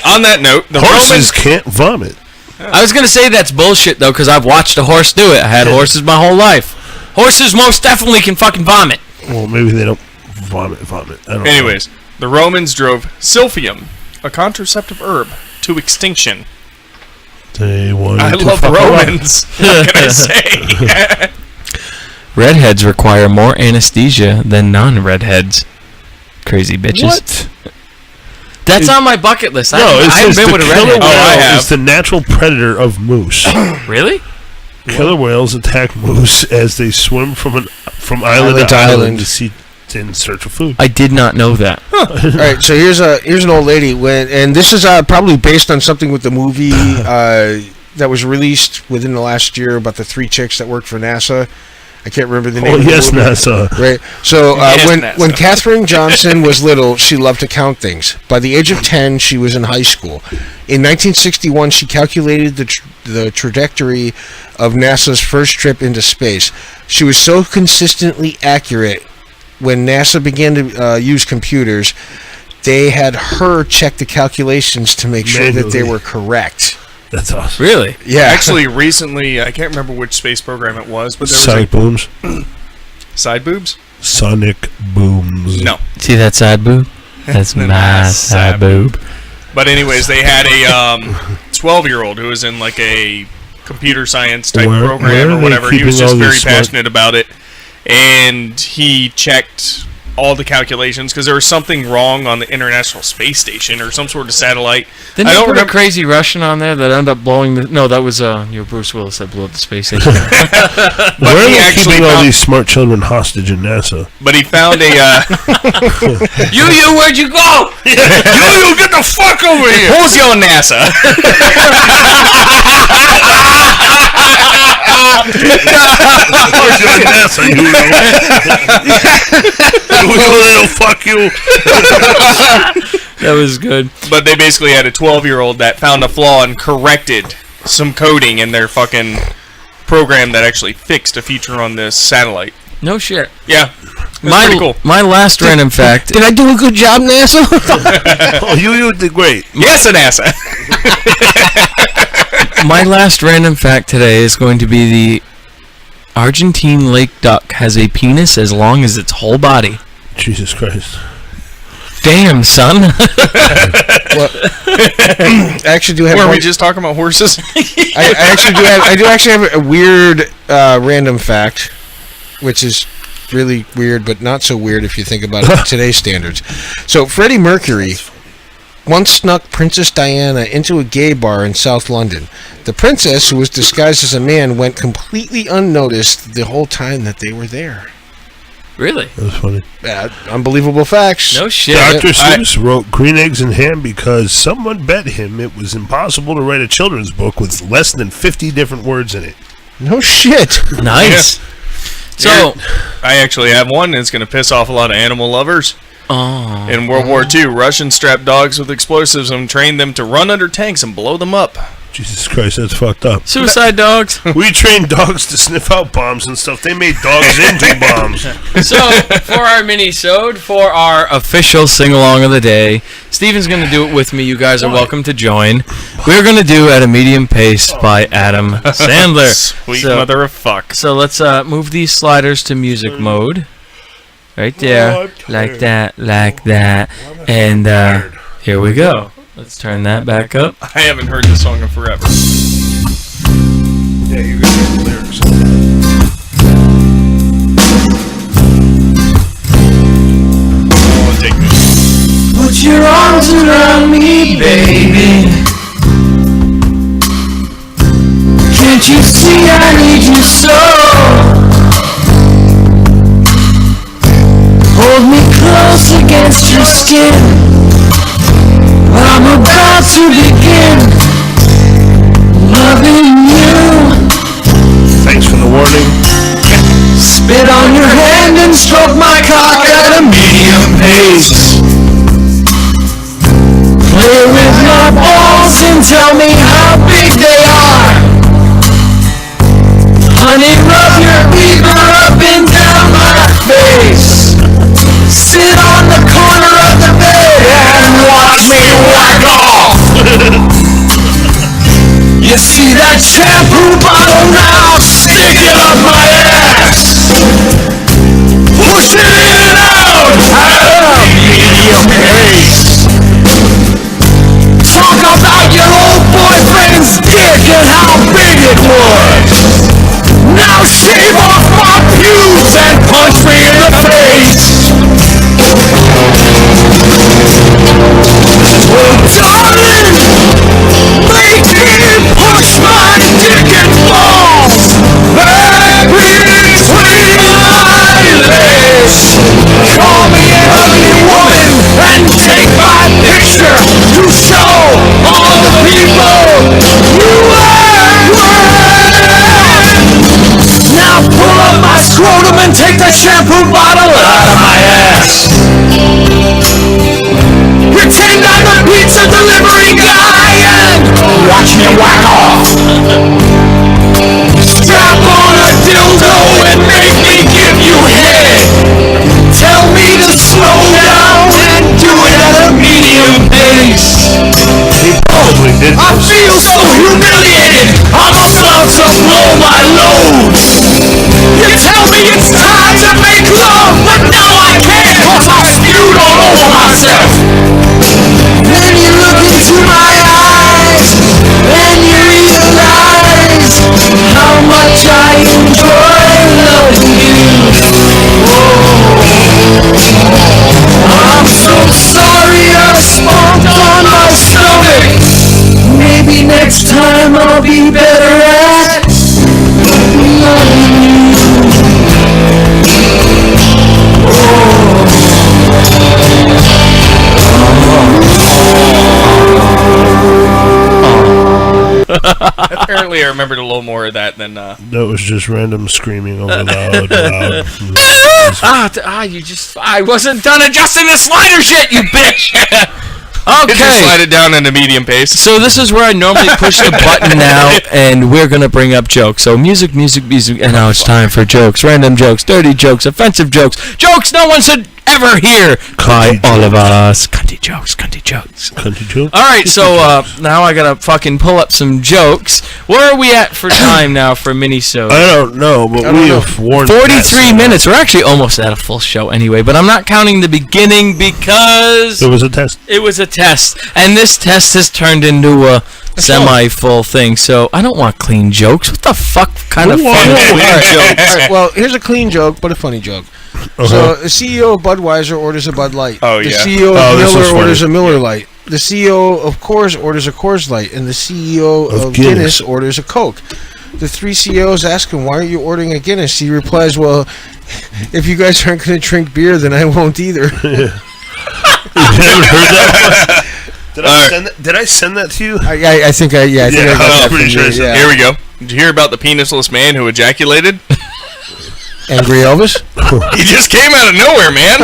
On that note, the Horses Romans. can't vomit. I was gonna say that's bullshit though, because I've watched a horse do it. I had horses my whole life. Horses most definitely can fucking vomit. Well, maybe they don't vomit. I don't know. Anyways, the Romans drove silphium, a contraceptive herb, to extinction. They wanted I to love fuck around. Romans. What can I say? Redheads require more anesthesia than non-redheads. Crazy bitches. What? That's on my bucket list. No, I it haven't says been the with a killer redhead. Oh, I whale have. is the natural predator of moose. Really? Killer whales attack moose as they swim from island to island to see in search of food. I did not know that. All right, so here's an old lady and this is probably based on something with the movie that was released within the last year about the 3 chicks that worked for NASA. I can't remember the name. Oh of the yes, movie. NASA. Right. So Yes, when NASA. when Katherine Johnson was little, she loved to count things. By the age of 10, she was in high school. In 1961, she calculated the trajectory of NASA's first trip into space. She was so consistently accurate when NASA began to use computers, they had her check the calculations to make sure that they Manually. were correct. That's awesome. Really? Yeah. Actually, recently, I can't remember which space program it was, but there was Side booms. side boobs. Sonic booms. No. See that side boob? That's my side boob. But anyways, they had a 12-year-old who was in like a computer science type Where program are or they whatever. He was keeping just all very these smart- passionate about it, and he checked all the calculations because there was something wrong on the International Space Station or some sort of satellite. Didn't I they don't put a remember. crazy Russian on there that ended up blowing the... No, that was Bruce Willis that blew up the space station. Where But are he they actually keeping all found, these smart children hostage in NASA? but he found a you, where'd you go? You get the fuck over here! who's your NASA? NASA, you little fuck you. That was good. But they basically had a 12-year-old that found a flaw and corrected some coding in their fucking program that actually fixed a feature on this satellite. No shit. Yeah. That's pretty cool. My last random fact... Did I do a good job, NASA? Oh, you did great. Yes, an NASA. My last random fact today is going to be the Argentine lake duck has a penis as long as its whole body. Jesus Christ. Damn, son. Well, I actually do have. Were we one- just talking about horses? I do actually have a weird random fact, which is really weird, but not so weird if you think about it in today's standards. So Freddie Mercury once snuck Princess Diana into a gay bar in South London. The princess, who was disguised as a man, went completely unnoticed the whole time that they were there. Really? That was funny. Unbelievable facts. No shit. Dr. Seuss wrote Green Eggs and Ham because someone bet him it was impossible to write a children's book with less than 50 different words in it. No shit. Nice. So, I actually have one that's going to piss off a lot of animal lovers. oh, In World War II, Russians strapped dogs with explosives and trained them to run under tanks and blow them up. Jesus Christ, that's fucked up. suicide dogs. We trained dogs to sniff out bombs and stuff. They made dogs into bombs. So, for our mini-sode, for our official sing-along of the day, Steven's going to do it with me. You guys are welcome to join. We're going to do At a Medium Pace by Adam Sandler. Sweet So- mother of fuck. So let's move these sliders to music mode. Right there. Like that, like that. And here we go. Let's turn that back up. I haven't heard this song in forever. Yeah, you're gonna get the lyrics. Oh, take this. Put your arms around me, baby. Can't you see I need you so? Hold me close against your skin. I'm about to begin loving you. Thanks for the warning. Spit on your hand and stroke my cock at a medium pace. Play with my balls and tell me how big they are. Honey, rub your beaver up and down my face. Sit on the corner of the bed and watch me whack off. You see that shampoo bottle now? Stick it up my ass. Push it in and out at a medium pace. Talk about your old boyfriend's dick and how big it was. Now shave off my pubes and punch me in the face. Oh, darling, make me push my dick and balls back between my legs. Call me an ugly woman and take my picture to show all the people you are worth. Now pull up my scrotum and take the shampoo bottle out of my I'll be better at Apparently, I remembered a little more of that than. That was just random screaming over loud. I wasn't done adjusting the slider shit, you bitch! Just slide Okay. it down in a medium pace. So this is where I normally push the button now, and we're gonna bring up jokes. So music, and now it's time for jokes. Random jokes, dirty jokes, offensive jokes, jokes no one should ever hear by all of us. Cunty jokes. Country joke? All right, so now I gotta fucking pull up some jokes. Where are we at for time now for mini-sode? I don't know, but we have warned 43 minutes. We're actually almost at a full show anyway, but I'm not counting the beginning because It was a test. it was a test, and this test has turned into a semi-full thing. So I don't want clean jokes. What the fuck kind of fun clean jokes? All right, well, here's a clean joke, but a funny joke. So, the CEO of Budweiser orders a Bud Light. Oh, The yeah. CEO Oh, of this was Miller funny. orders a Miller Light. The CEO of Coors orders a Coors Light. And the CEO Of of Guinness. Guinness orders a Coke. The three CEOs ask him, why aren't you ordering a Guinness? He replies, well, if you guys aren't going to drink beer, then I won't either. You haven't heard that one? Did I send that to you? I think I got I was that pretty from sure I you, said yeah. Here we go. Did you hear about the penisless man who ejaculated? Angry Elvis? He just came out of nowhere, man.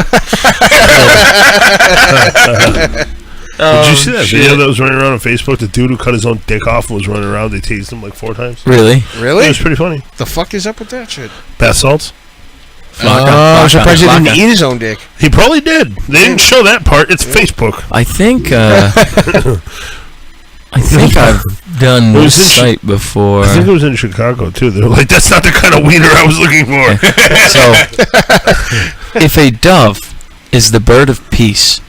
Did you see that video that was running around on Facebook? The dude who cut his own dick off and was running around. They tased him like 4 times. Really? Really? It was pretty funny. The fuck is up with that shit? Bath salts? I'm surprised he didn't eat his own dick. He probably did. They didn't show that part. It's Facebook. I think I've done was this in site before. I think it was in Chicago too. They were like, "That's not the kind of wiener I was looking for." So, if a dove is the bird of peace,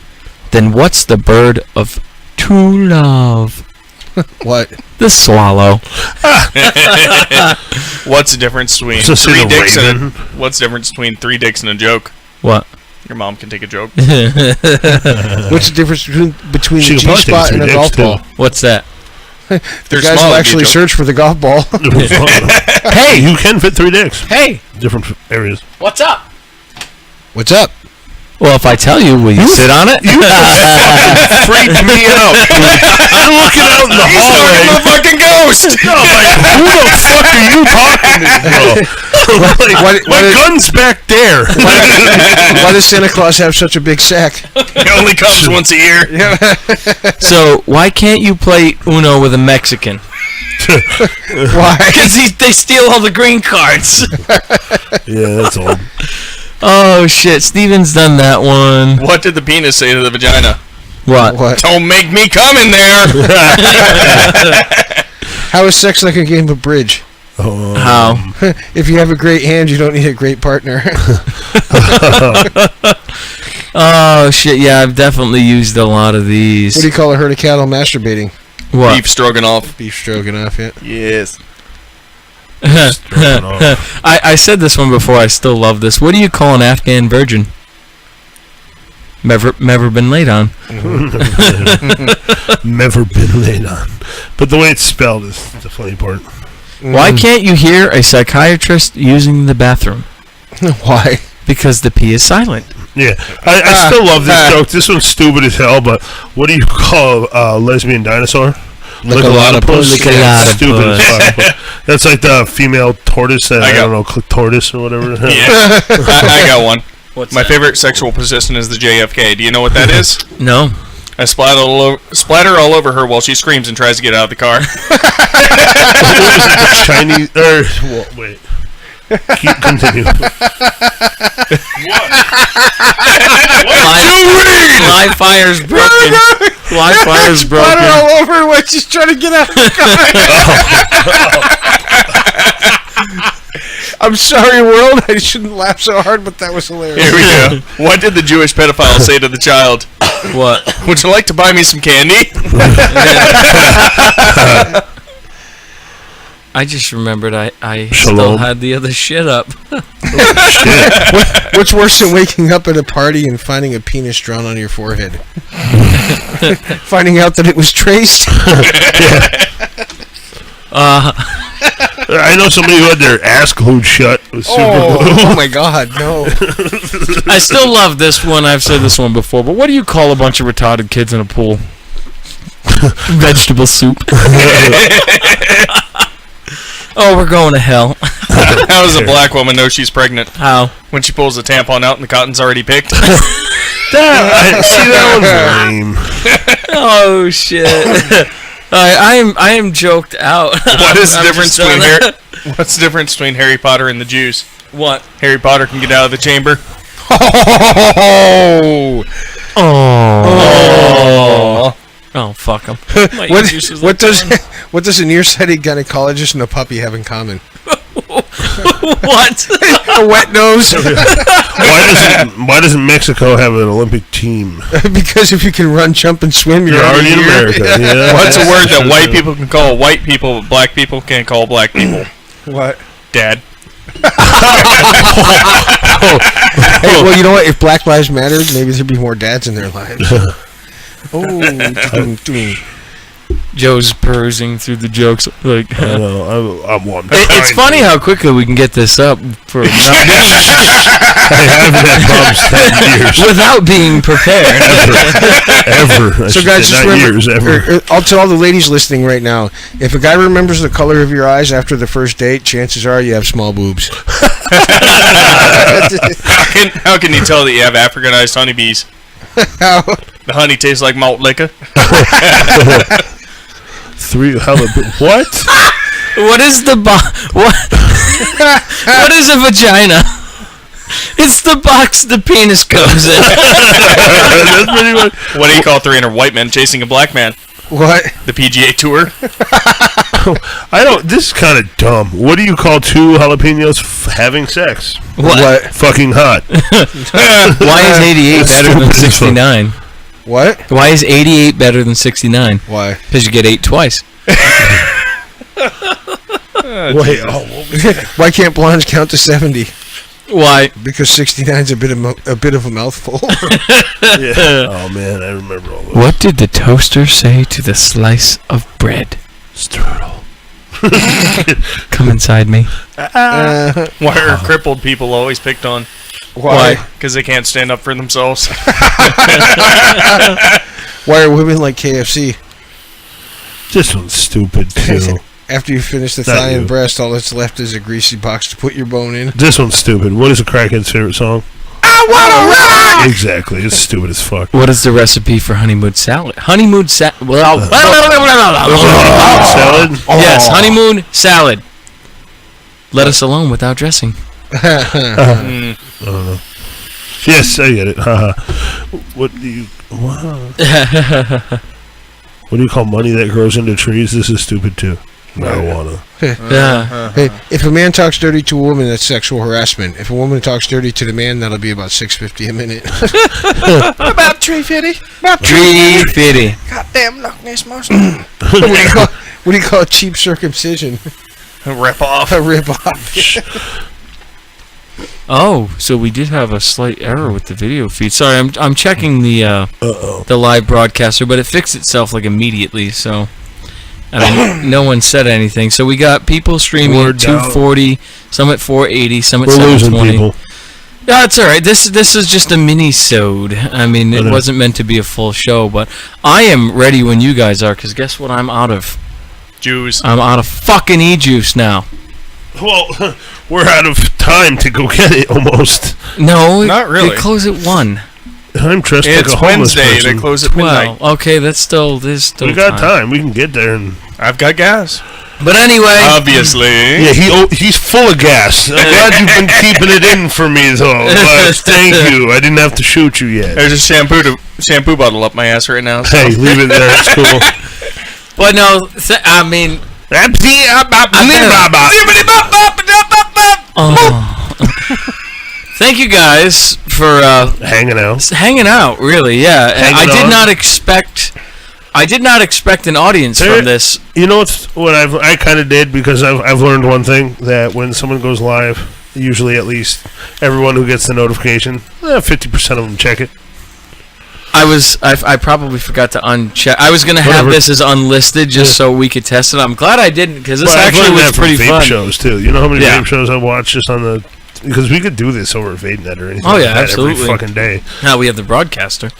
then what's the bird of true love? What? The swallow. What's the difference between So say three the dicks and raven. what's the difference between 3 dicks and a joke? What? Your mom can take a joke. What's the difference between She the could probably G-spot take and a three golf dicks, too. ball? What's that? The They're guys small, will it'd be a actually joke. search for the golf ball. Hey, you can fit 3 dicks. Hey, Different areas. what's up? What's up? Well, if I tell you, will you sit on it? Freaked me out. I'm looking out in the hallway. I'm a fucking ghost! No, like, who the fuck are you talking to, bro? Like, my gun's back there. Why does Santa Claus have such a big sack? It only comes once a year. So, why can't you play Uno with a Mexican? Why? Because they steal all the green cards. Yeah, that's old. Oh, shit. Steven's done that one. What did the penis say to the vagina? What? What? Don't make me come in there! How is sex like a game of bridge? How? If you have a great hand, you don't need a great partner. Oh, shit. Yeah, I've definitely used a lot of these. What do you call a herd of cattle masturbating? What? Beef stroganoff. Beef stroganoff, yeah. Yes. I said this one before. I still love this. What do you call an Afghan virgin? Never been laid on. Never been laid on. But the way it's spelled is the funny part. Why can't you hear a psychiatrist using the bathroom? Why? Because the P is silent. Yeah, I still love this joke. This one's stupid as hell, but what do you call a lesbian dinosaur? Lick-a-lot-a-puss. Lick-a-lot-a-puss. Stupid as fuck. That's like the female tortoise, I got- don't know, tortoise or whatever. Yeah. I got one. What's My that? favorite sexual position is the JFK. Do you know what that is? No. I splatter all over her while she screams and tries to get out of the car. Chinese, wait. Continue. Live fire's broken. Live fire's Splatter broken. all over her when she's trying to get out of the car. I'm sorry, world. I shouldn't laugh so hard, but that was hilarious. Here we go. What did the Jewish pedophile say to the child? What? Would you like to buy me some candy? I just remembered I Shalom. still had the other shit up. What's worse than waking up at a party and finding a penis drawn on your forehead? Finding out that it was traced? I know somebody who had their ass glued shut with super glue. Oh my God, no! I still love this one. I've said this one before, but what do you call a bunch of retarded kids in a pool? Vegetable soup. Oh, we're going to hell. How does a black woman know she's pregnant? How? When she pulls the tampon out and the cotton's already picked. See, that one's lame. Oh shit! I am joked out. What is the I'm difference just between done. What's the difference between Harry Potter and the Jews? What? Harry Potter can get out of the chamber. Oh, fuck them. What does a nearsighted gynecologist and a puppy have in common? What? A wet nose. Why doesn't Mexico have an Olympic team? Because if you can run, jump, and swim, you're already in here. America. Yeah. What's a word that white people can call white people, but black people can't call black people? What? Dad. Hey, well, you know what? If Black Lives mattered, maybe there'd be more dads in their lives. Doom. Joe's perusing through the jokes like. I know. I'm one. It's funny how quickly we can get this up for I haven't had problems 10 years. without being prepared. Ever. So, guys, just remember, years, ever. I'll tell all the ladies listening right now, if a guy remembers the color of your eyes after the first date, chances are you have small boobs. How can you tell that you have Africanized honeybees? The honey tastes like malt liquor. What? What is the what is a vagina? It's the box the penis comes in. That's pretty much. What do you call 300 white men chasing a black man? What? The PGA Tour. This is kind of dumb. What do you call two jalapenos having sex? What? Fucking hot. Why is 88 better than Stupid as fuck. 69? What? Why is 88 better than 69? Why? Because you get 8 twice. Wait, Why can't blondes count to 70? Why? Because 69's a bit of a mouthful. yeah. Oh man, I remember all those. What did the toaster say to the slice of bread? Strudel. Come inside me. Why are crippled people always picked on? Why? Because they can't stand up for themselves. Why are women like KFC? This one's stupid too. After you finish the Not thigh you. and breast, all that's left is a greasy box to put your bone in. This one's stupid. What is a crackhead's favorite song? I wanna rock! Exactly. It's stupid as fuck. What is the recipe for honeymoon salad? Honeymoon salad. Salad? Yes, honeymoon salad. Let us alone without dressing. Yes, I get it. Haha. What do you call money that grows into trees? This is stupid too. Marijuana. Hey, if a man talks dirty to a woman, that's sexual harassment. If a woman talks dirty to the man, that'll be about $6.50 a minute. About $3.50. $3.50. Goddamn Loch Ness monster. What do you call a cheap circumcision? Rip off. A rip off. Oh, so we did have a slight error with the video feed. Sorry, I'm checking the live broadcaster, but it fixed itself like immediately. So, no one said anything. So we got people streaming at 240, some at 480, some at We're losing 720. people. Yeah, it's all right. This is just a mini-sode. I mean, it wasn't meant to be a full show, but I am ready when you guys are. Because guess what? I'm out of Jews. I'm out of fucking e-juice now. Well, we're out of time to go get it almost. No, Not really. They close at 1. I'm dressed like It's a homeless Wednesday. person. They close at midnight. Well, okay, there's still We got time. We can get there. And I've got gas. But anyway, Obviously. yeah, he's full of gas. I'm glad you've been keeping it in for me, though. But thank you. I didn't have to shoot you yet. There's a shampoo bottle up my ass right now. So. Hey, leave it there. It's cool. but no, I mean, thank you guys for Hanging out. hanging out. Really, yeah. Hanging I did on. not expect. I did not expect an audience from this. You know what I kind of did, because I've learned one thing, that when someone goes live, usually at least everyone who gets the notification, 50% of them check it. I probably forgot to uncheck. I was gonna have Whatever. this as unlisted just so we could test it. I'm glad I didn't because this Well, I've actually learned was that from pretty vape fun. shows too. You know how many Yeah. vape shows I watch just on the because we could do this over VapeNet or anything. Oh, like yeah, that absolutely. Every fucking day. Now we have the broadcaster.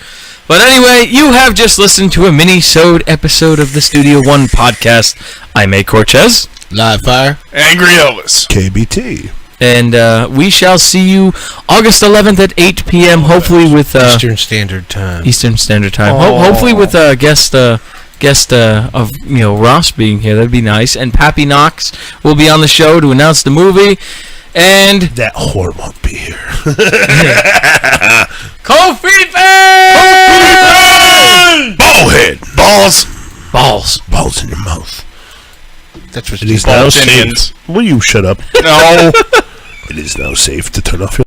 But anyway, you have just listened to a mini-sode episode of the Studio One podcast. I'm A. Cortez. Live fire. Angry Elvis. KBT. And we shall see you August 11th at 8 p.m. Hopefully with Eastern Standard Time. Eastern Standard Time. Hopefully with a guest of Ross being here. That'd be nice. And Pappy Knox will be on the show to announce the movie. And That whore won't be here. Kofi Fan! Ballhead. Balls Balls in your mouth. That's what It is now Palestinians. safe. Will you shut up? No. It is now safe to turn off your